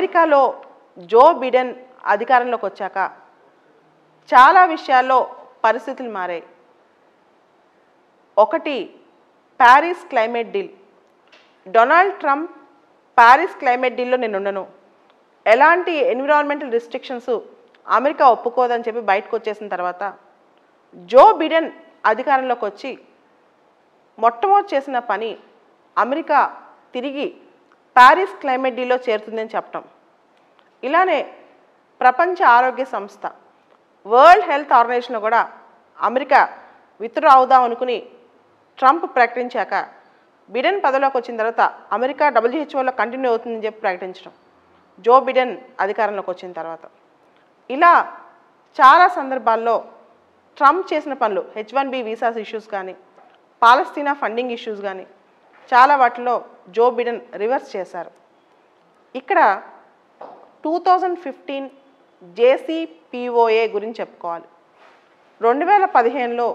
అమెరికాలో Joe Biden అధికారంలోకి వచ్చాక చాలా విషయాల్లో పరిస్థితులు మారాయి. ఒకటి, Paris climate deal. Donald Trump Paris climate డీల్లో నేను ఉండను, ఎలాంటి ఎన్విరాన్మెంటల్ రిస్ట్రిక్షన్స్ అమెరికా ఒప్పుకోదని చెప్పి బయటకు వచ్చేసిన తర్వాత జో బిడెన్ అధికారంలోకి వచ్చి మొట్టమొదటి చేసిన పని అమెరికా తిరిగి ప్యారిస్ క్లైమేట్ డీల్లో చేరుతుందని చెప్పటం. ఇలానే ప్రపంచ ఆరోగ్య సంస్థ వరల్డ్ హెల్త్ ఆర్గనైజేషన్లో కూడా అమెరికా విత్డ్రా అవుదాం అనుకుని ట్రంప్ ప్రకటించాక బిడెన్ పదవిలోకి వచ్చిన తర్వాత అమెరికా WHOలో కంటిన్యూ అవుతుందని చెప్పి ప్రకటించడం జో బిడెన్ అధికారంలోకి వచ్చిన తర్వాత. ఇలా చాలా సందర్భాల్లో ట్రంప్ చేసిన పనులు H1B వీసాస్ ఇష్యూస్ కానీ, పాలస్తీనా ఫండింగ్ ఇష్యూస్ కానీ చాలా వాటిలో జో బిడెన్ రివర్స్ చేశారు. ఇక్కడ 2015 JCPOA గురించి చెప్పుకోవాలి. 2015లో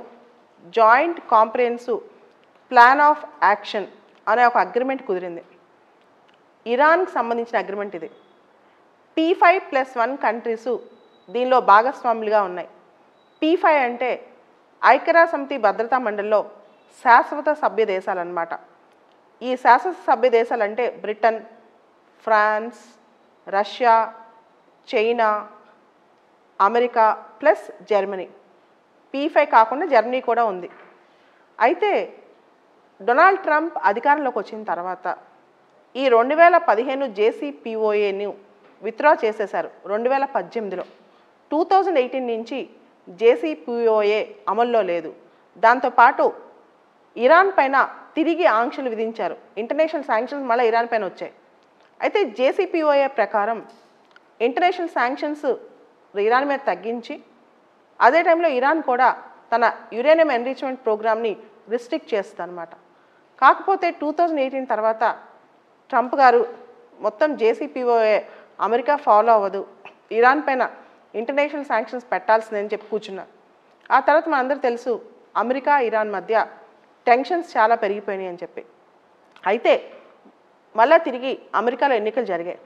joint comprehensive plan of action అనే ఒక అగ్రిమెంట్ కుదిరింది. ఇరాన్కి సంబంధించిన అగ్రిమెంట్ ఇది. P5+1 కంట్రీసు దీనిలో భాగస్వాములుగా ఉన్నాయి. P5 అంటే ఐక్యరాజ్యసమితి భద్రతా మండలిలో శాశ్వత సభ్య దేశాలు అన్నమాట. ఈ శాశ్వత సభ్య దేశాలు అంటే Britain, France, Russia, China, America plus Germany. P5 కాకుండా జర్మనీ కూడా ఉంది. అయితే డొనాల్డ్ ట్రంప్ అధికారంలోకి వచ్చిన తర్వాత ఈ 2015 JCPOAను విత్డ్రా చేసేశారు 2018లో. 2018 నుంచి JCPOA అమల్లో లేదు. దాంతోపాటు ఇరాన్ పైన తిరిగి ఆంక్షలు విధించారు. ఇంటర్నేషనల్ శాంక్షన్స్ మళ్ళీ ఇరాన్ పైన వచ్చాయి. అయితే JCPOA ప్రకారం ఇంటర్నేషనల్ శాంక్షన్స్ ఇరాన్ మీద తగ్గించి అదే టైంలో ఇరాన్ కూడా తన యురేనియం ఎన్రిచ్మెంట్ ప్రోగ్రామ్ని రిస్ట్రిక్ట్ చేస్తుంది అన్నమాట. కాకపోతే 2018 తర్వాత ట్రంప్ గారు మొత్తం JCPOA అమెరికా ఫాలో అవ్వదు, ఇరాన్ పైన ఇంటర్నేషనల్ శాంక్షన్స్ పెట్టాల్సిందని చెప్పి కూర్చున్నారు. ఆ తర్వాత మనందరూ తెలుసు అమెరికా ఇరాన్ మధ్య టెన్షన్స్ చాలా పెరిగిపోయినాయి అని చెప్పి. అయితే మళ్ళీ తిరిగి అమెరికాలో ఎన్నికలు జరిగాయి.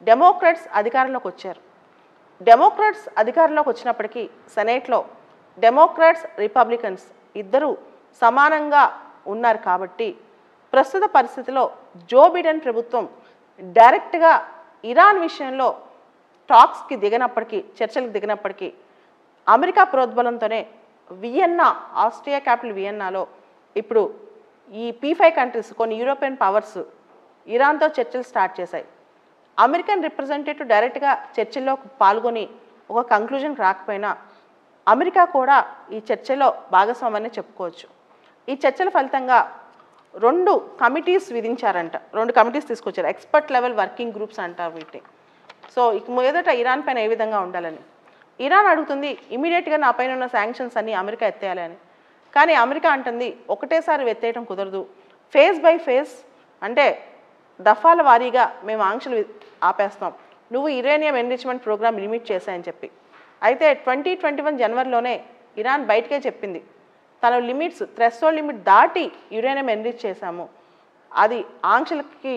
డెమోక్రాట్స్ అధికారంలోకి వచ్చారు. డెమోక్రాట్స్ అధికారంలోకి వచ్చినప్పటికీ సెనేట్లో డెమోక్రాట్స్ రిపబ్లికన్స్ ఇద్దరూ సమానంగా ఉన్నారు. కాబట్టి ప్రస్తుత పరిస్థితిలో జో బిడెన్ ప్రభుత్వం డైరెక్ట్గా ఇరాన్ విషయంలో టాక్స్కి దిగినప్పటికీ, చర్చలకు దిగినప్పటికీ అమెరికా ప్రోద్బలంతోనే వియన్నా, ఆస్ట్రియా క్యాపిటల్ వియన్నాలో ఇప్పుడు ఈ P5 కంట్రీస్, కొన్ని యూరోపియన్ పవర్స్ ఇరాన్తో చర్చలు స్టార్ట్ చేశాయి. అమెరికన్ రిప్రజెంటేటివ్ డైరెక్ట్గా చర్చల్లో పాల్గొని ఒక కంక్లూజన్కి రాకపోయినా అమెరికా కూడా ఈ చర్చలో భాగస్వామ్యాన్ని చెప్పుకోవచ్చు. ఈ చర్చల ఫలితంగా 2 కమిటీస్ విధించారంట. 2 కమిటీస్ తీసుకొచ్చారు. ఎక్స్పర్ట్ లెవెల్ వర్కింగ్ గ్రూప్స్ అంటారు వీటిని. సో ఇక మొదట ఇరాన్ పైన ఏ విధంగా ఉండాలని ఇరాన్ అడుగుతుంది, ఇమీడియట్గా నా పైన ఉన్న శాంక్షన్స్ అన్ని అమెరికా ఎత్తేయాలి అని. కానీ అమెరికా అంటుంది ఒకటేసారి ఎత్తేయడం కుదరదు, ఫేజ్ బై ఫేజ్, అంటే దఫాల వారీగా మేము ఆంక్షలు ఆపేస్తాం, నువ్వు యురేనియం ఎన్రిచ్మెంట్ ప్రోగ్రామ్ లిమిట్ చేశాయని చెప్పి. అయితే 2021 జనవరిలోనే ఇరాన్ బయటకే చెప్పింది, తన లిమిట్స్, థ్రెషోల్డ్ లిమిట్ దాటి యురేనియం ఎన్రిచ్ చేశాము, అది ఆంక్షలకి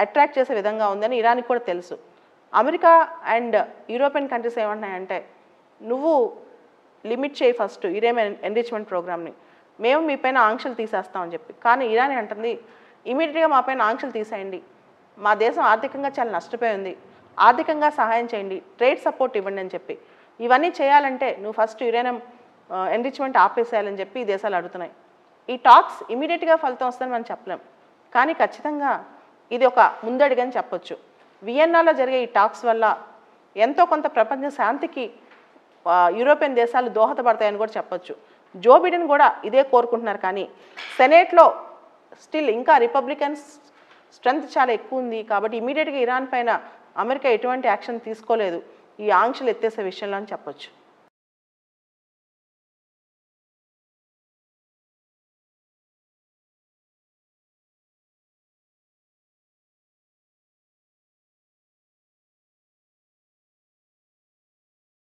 అట్రాక్ట్ చేసే విధంగా ఉందని ఇరాన్కి కూడా తెలుసు. అమెరికా అండ్ యూరోపియన్ కంట్రీస్ ఏమంటున్నాయంటే నువ్వు లిమిట్ చేయి ఫస్ట్ యురేనియం ఎన్రిచ్మెంట్ ప్రోగ్రామ్ని, మేము మీ పైన ఆంక్షలు తీసేస్తామని చెప్పి. కానీ ఇరాన్ అంటుంది ఇమీడియట్గా మా పైన ఆంక్షలు తీసేయండి, మా దేశం ఆర్థికంగా చాలా నష్టపోయింది, ఆర్థికంగా సహాయం చేయండి, ట్రేడ్ సపోర్ట్ ఇవ్వండి అని చెప్పి. ఇవన్నీ చేయాలంటే నువ్వు ఫస్ట్ యురేనియం ఎన్రిచ్మెంట్ ఆపేసేయాలని చెప్పి ఈ దేశాలు అడుగుతున్నాయి. ఈ టాక్స్ ఇమీడియట్గా ఫలితం వస్తుందని మనం చెప్పలేం, కానీ ఖచ్చితంగా ఇది ఒక ముందడుగని చెప్పొచ్చు. వియన్నాలో జరిగే ఈ టాక్స్ వల్ల ఎంతో కొంత ప్రపంచ శాంతికి యూరోపియన్ దేశాలు దోహదపడతాయని కూడా చెప్పొచ్చు. జో బిడెన్ కూడా ఇదే కోరుకుంటున్నారు. కానీ సెనేట్లో స్టిల్ ఇంకా రిపబ్లికన్స్ స్ట్రెంగ్త్ చాలా ఎక్కువ ఉంది. కాబట్టి ఇమీడియట్గా ఇరాన్ పైన అమెరికా ఎటువంటి యాక్షన్ తీసుకోలేదు ఈ ఆంక్షలు ఎత్తేసే విషయంలో అని చెప్పొచ్చు.